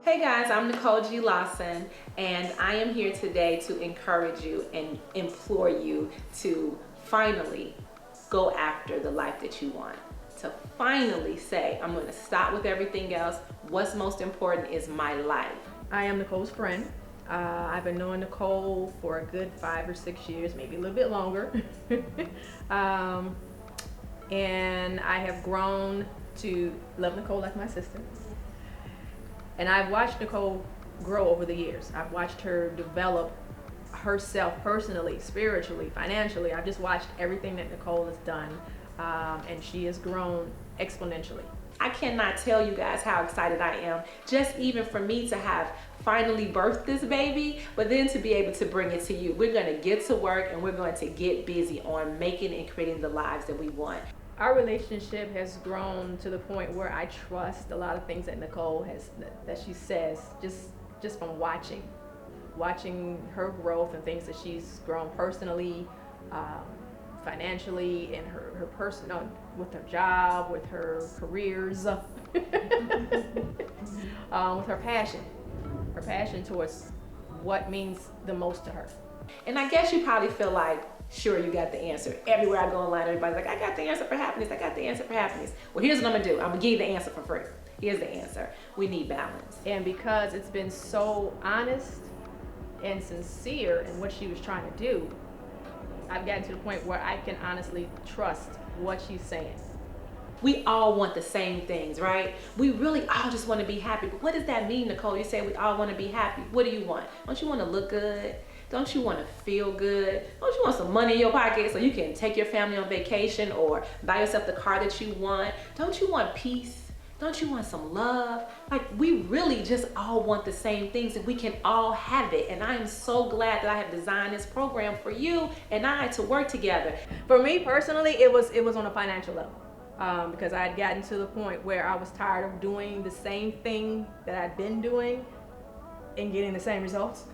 Hey guys, I'm Nicole G. Lawson, and I am here today to encourage you and implore you to finally go after the life that you want. To finally say, I'm going to stop with everything else. What's most important is my life. I am Nicole's friend. I've been knowing Nicole for a good 5 or 6 years, maybe a little bit longer. And I have grown to love Nicole like my sister. And I've watched Nicole grow over the years. I've watched her develop herself personally, spiritually, financially. I've just watched everything that Nicole has done, and she has grown exponentially. I cannot tell you guys how excited I am, just even for me to have finally birthed this baby, but then to be able to bring it to you. We're going to get to work and we're going to get busy on making and creating the lives that we want. Our relationship has grown to the point where I trust a lot of things that Nicole has, that she says, just from watching her growth and things that she's grown personally, financially, in her personal, with her job, with her careers, with her passion towards what means the most to her. And I guess you probably feel like, sure, you got the answer. Everywhere I go online, everybody's like, I got the answer for happiness. I got the answer for happiness. Well, here's what I'm gonna do. I'm gonna give you the answer for free. Here's the answer. We need balance. And because it's been so honest and sincere in what she was trying to do, I've gotten to the point where I can honestly trust what she's saying. We all want the same things, right? We really all just want to be happy. But what does that mean, Nicole? You say we all want to be happy. What do you want? Don't you want to look good? Don't you want to feel good? Don't you want some money in your pocket so you can take your family on vacation or buy yourself the car that you want? Don't you want peace? Don't you want some love? Like, we really just all want the same things and we can all have it. And I am so glad that I have designed this program for you and I to work together. For me personally, it was on a financial level. Because I had gotten to the point where I was tired of doing the same thing that I'd been doing and getting the same results,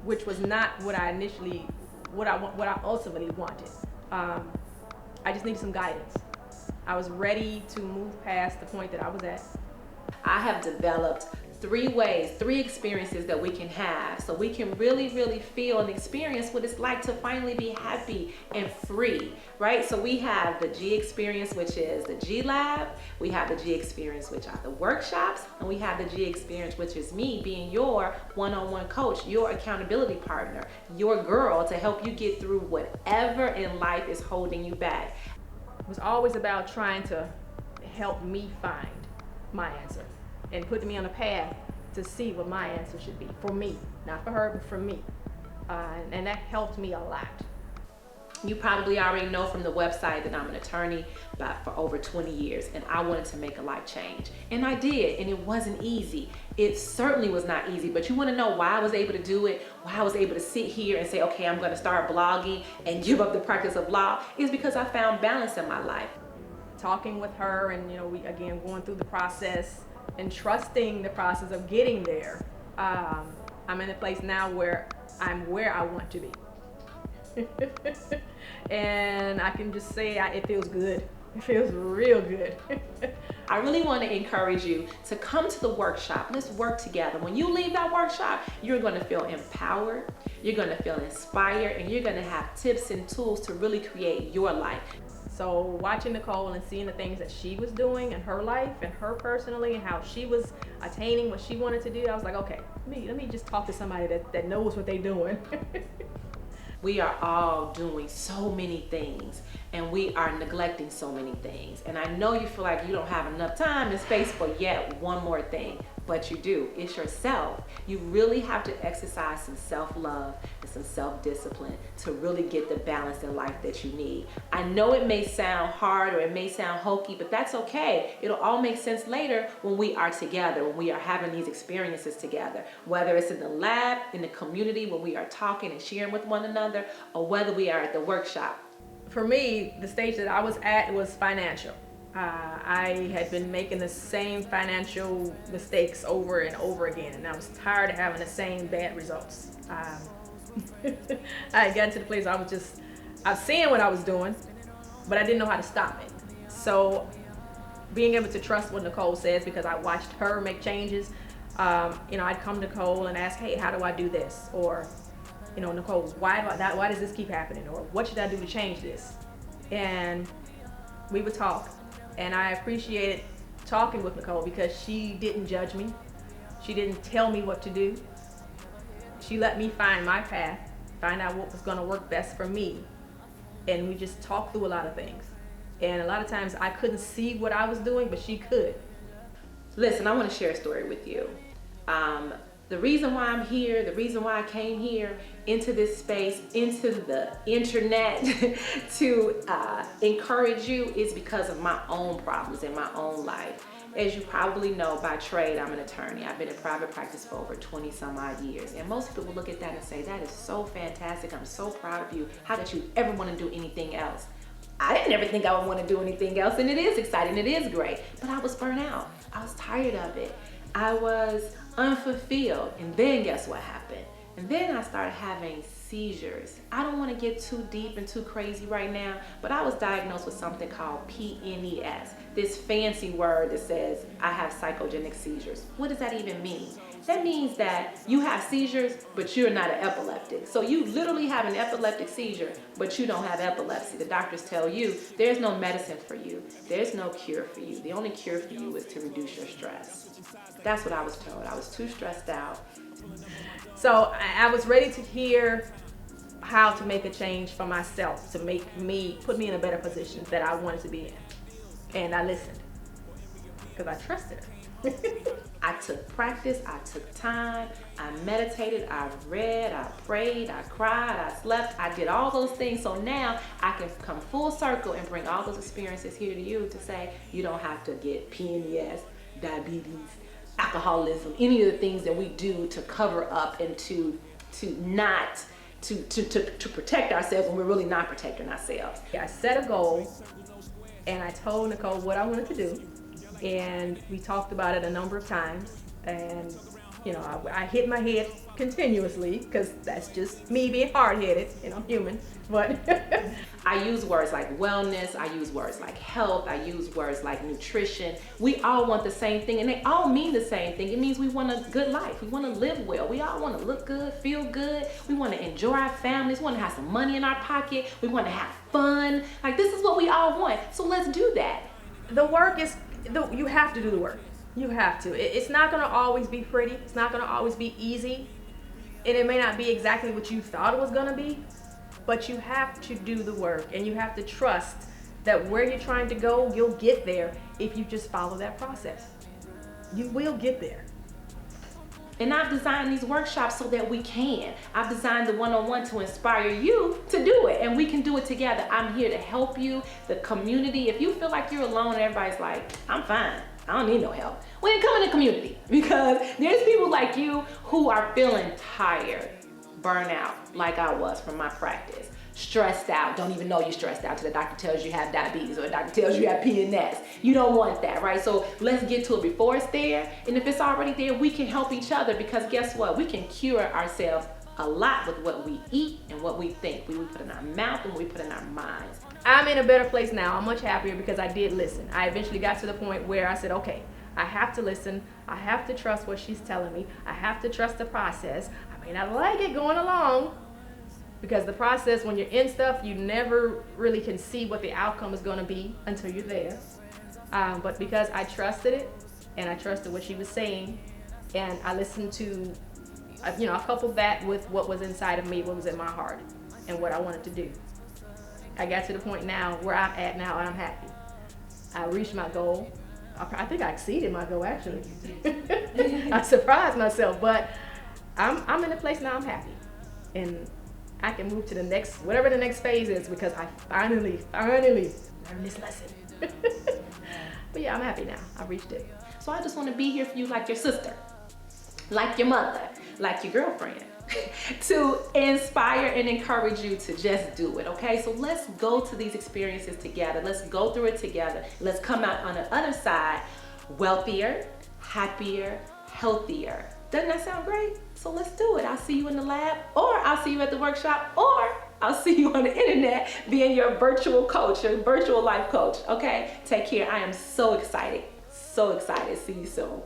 which was not what I ultimately wanted. I just needed some guidance. I was ready to move past the point that I was at. I have developed 3 experiences that we can have so we can really feel and experience what it's like to finally be happy and free, right? So we have the G experience, which is the G Lab. We have the G experience, which are the workshops, and we have the G experience, which is me being your one-on-one coach, your accountability partner, your girl to help you get through whatever in life is holding you back. It was always about trying to help me find my answer and put me on a path to see what my answer should be for me, not for her, but for me. And that helped me a lot. You probably already know from the website that I'm an attorney for over 20 years, and I wanted to make a life change. And I did, and it wasn't easy. It certainly was not easy, but you wanna know why I was able to do it, why I was able to sit here and say, okay, I'm gonna start blogging and give up the practice of law, is because I found balance in my life. Talking with her and, we again going through the process and trusting the process of getting there, I'm in a place now where I'm where I want to be. And I can just say it feels good. It feels real good. I really want to encourage you to come to the workshop. Let's work together. When you leave that workshop, you're going to feel empowered, you're going to feel inspired, and you're going to have tips and tools to really create your life. So watching Nicole and seeing the things that she was doing in her life and her personally and how she was attaining what she wanted to do, I was like, okay, let me just talk to somebody that knows what they're doing. We are all doing so many things and we are neglecting so many things. And I know you feel like you don't have enough time and space for yet one more thing, but you do. It's yourself. You really have to exercise some self-love and some self-discipline to really get the balance in life that you need. I know it may sound hard or it may sound hokey, but that's okay. It'll all make sense later when we are together, when we are having these experiences together, whether it's in the lab, in the community, when we are talking and sharing with one another, or whether we are at the workshop. For me, the stage that I was at was financial. I had been making the same financial mistakes over and over again, and I was tired of having the same bad results. I had gotten to the place I was seeing what I was doing, but I didn't know how to stop it. So being able to trust what Nicole says, because I watched her make changes. I'd come to Nicole and ask, hey, how do I do this? Or, Nicole, why does this keep happening? Or what should I do to change this? And we would talk. And I appreciated talking with Nicole because she didn't judge me. She didn't tell me what to do. She let me find my path, find out what was going to work best for me. And we just talked through a lot of things. And a lot of times I couldn't see what I was doing, but she could. Listen, I want to share a story with you. The reason why I'm here, the reason why I came here into this space, into the internet to encourage you is because of my own problems in my own life. As you probably know, by trade, I'm an attorney. I've been in private practice for over 20 some odd years. And most people look at that and say, that is so fantastic. I'm so proud of you. How did you ever want to do anything else? I didn't ever think I would want to do anything else, and it is exciting, it is great. But I was burnt out. I was tired of it. I was unfulfilled. And then guess what happened? And then I started having seizures. I don't want to get too deep and too crazy right now, but I was diagnosed with something called PNES, this fancy word that says I have psychogenic seizures. What does that even mean? That means that you have seizures, but you're not an epileptic. So you literally have an epileptic seizure, but you don't have epilepsy. The doctors tell you there's no medicine for you. There's no cure for you. The only cure for you is to reduce your stress. That's what I was told. I was too stressed out. So I was ready to hear how to make a change for myself, to put me in a better position that I wanted to be in. And I listened because I trusted her. I took practice, I took time, I meditated, I read, I prayed, I cried, I slept, I did all those things. So now I can come full circle and bring all those experiences here to you to say you don't have to get PNES, diabetes, alcoholism, any of the things that we do to cover up and to protect ourselves when we're really not protecting ourselves. I set a goal and I told Nicole what I wanted to do. And we talked about it a number of times, and I hit my head continuously because that's just me being hard-headed, and I'm human. But I use words like wellness, I use words like health, I use words like nutrition. We all want the same thing, and they all mean the same thing. It means we want a good life, we want to live well, we all want to look good, feel good, we want to enjoy our families, we want to have some money in our pocket, we want to have fun. Like, this is what we all want, so let's do that. The work is you have to do the work. You have to. It's not going to always be pretty. It's not going to always be easy. And it may not be exactly what you thought it was going to be. But you have to do the work. And you have to trust that where you're trying to go, you'll get there if you just follow that process. You will get there. And I've designed these workshops so that we can. I've designed the one-on-one to inspire you to do it, and we can do it together. I'm here to help you, the community. If you feel like you're alone and everybody's like, I'm fine, I don't need no help, well, then come in the community, because there's people like you who are feeling tired, burnout, like I was from my practice. Stressed out, don't even know you're stressed out till the doctor tells you have diabetes or the doctor tells you have PNS. You don't want that, right? So let's get to it before it's there. And if it's already there, we can help each other, because guess what? We can cure ourselves a lot with what we eat and what we think. We put in our mouth and we put in our minds. I'm in a better place now. I'm much happier because I did listen. I eventually got to the point where I said, okay, I have to listen. I have to trust what she's telling me. I have to trust the process. I may not like it going along, because the process, when you're in stuff, you never really can see what the outcome is going to be until you're there. But because I trusted it, and I trusted what she was saying, and I listened to, I coupled that with what was inside of me, what was in my heart, and what I wanted to do. I got to the point now where I'm at now, and I'm happy. I reached my goal. I think I exceeded my goal, actually. I surprised myself, but I'm in a place now I'm happy. And I can move to the next, whatever the next phase is, because I finally learned this lesson. But yeah, I'm happy now. I've reached it. So I just want to be here for you like your sister, like your mother, like your girlfriend, to inspire and encourage you to just do it, okay? So let's go to these experiences together. Let's go through it together. Let's come out on the other side wealthier, happier, healthier. Doesn't that sound great? So let's do it. I'll see you in the lab, or I'll see you at the workshop, or I'll see you on the internet being your virtual coach, your virtual life coach. Okay, take care. I am so excited. So excited. See you soon.